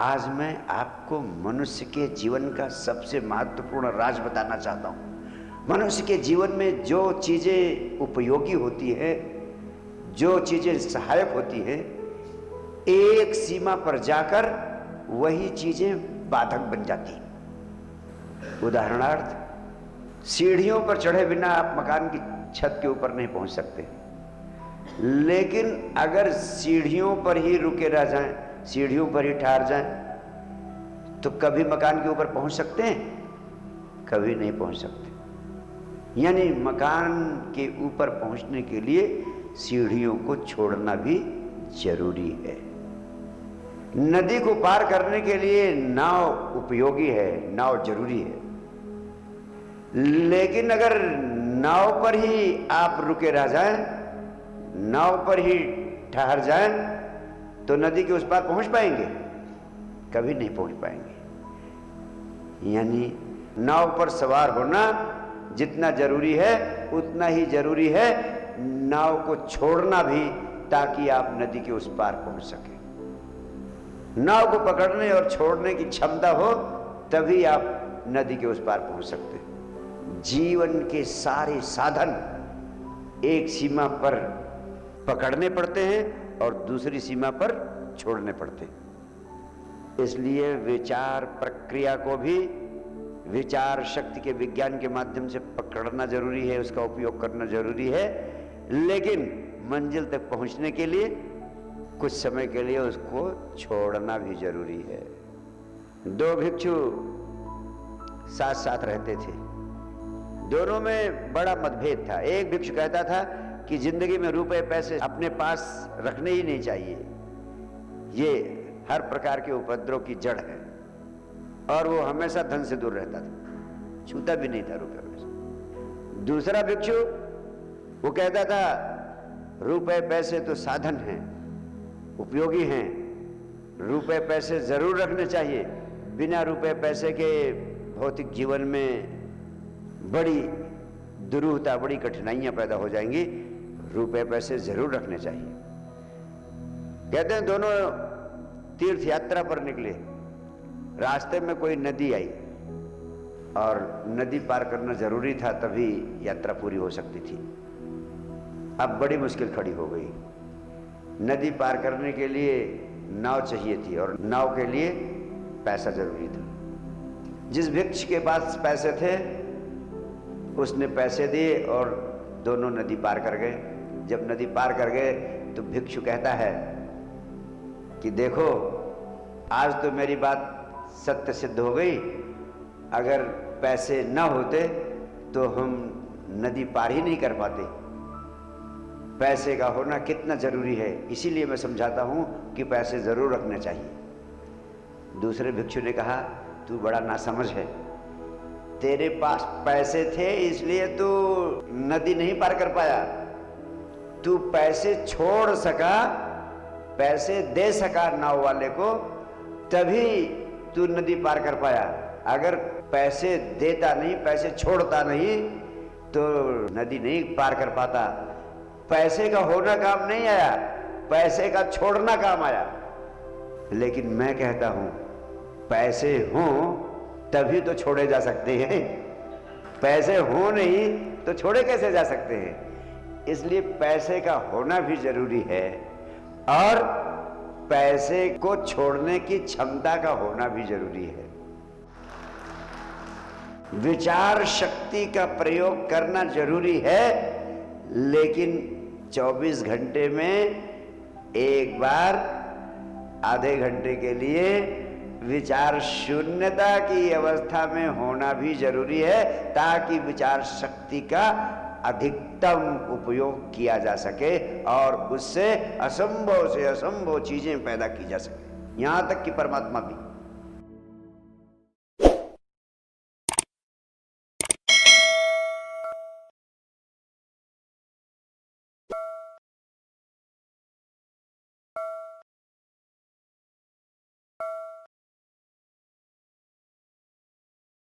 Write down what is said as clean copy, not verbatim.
आज मैं आपको मनुष्य के जीवन का सबसे महत्वपूर्ण राज बताना चाहता हूँ। मनुष्य के जीवन में जो चीज़ें उपयोगी होती है, जो चीज़ें सहायक होती है, एक सीमा पर जाकर वही चीज़ें बाधक बन जाती हैं। उदाहरणार्थ, सीढ़ियों पर चढ़े बिना आप मकान की छत के ऊपर नहीं पहुंच सकते, लेकिन अगर सीढ़ियों पर ही रुके रह जाएं, सीढ़ियों पर ही ठहर जाएं, तो कभी मकान के ऊपर पहुंच सकते हैं? कभी नहीं पहुंच सकते। यानी मकान के ऊपर पहुंचने के लिए सीढ़ियों को छोड़ना भी जरूरी है। नदी को पार करने के लिए नाव उपयोगी है, नाव जरूरी है, लेकिन अगर नाव पर ही आप रुके रह जाएं, नाव पर ही ठहर जाएं, तो नदी के उस पार पहुंच पाएंगे? कभी नहीं पहुंच पाएंगे। यानी नाव पर सवार होना जितना जरूरी है, उतना ही जरूरी है नाव को छोड़ना भी, ताकि आप नदी के उस पार पहुंच सके। नाव को पकड़ने और छोड़ने की क्षमता हो, तभी आप नदी के उस पार पहुंच सकते हैं। जीवन के सारे साधन एक सीमा पर पकड़ने पड़ते हैं और दूसरी सीमा पर छोड़ने पड़ते हैं। इसलिए विचार प्रक्रिया को भी विचार शक्ति के विज्ञान के माध्यम से पकड़ना जरूरी है, उसका उपयोग करना जरूरी है, लेकिन मंजिल तक पहुंचने के लिए कुछ समय के लिए उसको छोड़ना भी जरूरी है। दो भिक्षु साथ साथ रहते थे, दोनों में बड़ा मतभेद था। एक भिक्षु कहता था कि जिंदगी में रुपए पैसे अपने पास रखने ही नहीं चाहिए, ये हर प्रकार के उपद्रव की जड़ है, और वो हमेशा धन से दूर रहता था, छूता भी नहीं था रुपए पैसे। दूसरा भिक्षु वो कहता था रुपए पैसे तो साधन हैं, उपयोगी हैं, रुपए पैसे जरूर रखने चाहिए, बिना रुपए पैसे के भौतिक जीवन में बड़ी दुरूहता, बड़ी कठिनाइयां पैदा हो जाएंगी, रुपए पैसे जरूर रखने चाहिए। कहते हैं दोनों तीर्थ यात्रा पर निकले, रास्ते में कोई नदी आई और नदी पार करना जरूरी था, तभी यात्रा पूरी हो सकती थी। अब बड़ी मुश्किल खड़ी हो गई। नदी पार करने के लिए नाव चाहिए थी और नाव के लिए पैसा जरूरी था। जिस भिक्षु के पास पैसे थे उसने पैसे दिए और दोनों नदी पार कर गए। जब नदी पार कर गए तो भिक्षु कहता है कि देखो, आज तो मेरी बात सत्य सिद्ध हो गई, अगर पैसे न होते तो हम नदी पार ही नहीं कर पाते। पैसे का होना कितना जरूरी है, इसीलिए मैं समझाता हूं कि पैसे जरूर रखने चाहिए। दूसरे भिक्षु ने कहा, तू बड़ा नासमझ है, तेरे पास पैसे थे इसलिए तू नदी नहीं पार कर पाया, तू पैसे छोड़ सका, पैसे दे सका नाव वाले को, तभी तू नदी पार कर पाया। अगर पैसे देता नहीं, पैसे छोड़ता नहीं, तो नदी नहीं पार कर पाता। पैसे का होना काम नहीं आया, पैसे का छोड़ना काम आया। लेकिन मैं कहता हूं, पैसे हों तभी तो छोड़े जा सकते हैं, पैसे हो नहीं तो छोड़े कैसे जा सकते हैं। इसलिए पैसे का होना भी जरूरी है और पैसे को छोड़ने की क्षमता का होना भी जरूरी है। विचार शक्ति का प्रयोग करना जरूरी है, लेकिन 24 घंटे में एक बार आधे घंटे के लिए विचार शून्यता की अवस्था में होना भी जरूरी है, ताकि विचार शक्ति का अधिकतम उपयोग किया जा सके और उससे असंभव से असंभव चीजें पैदा की जा सके, यहां तक कि परमात्मा भी।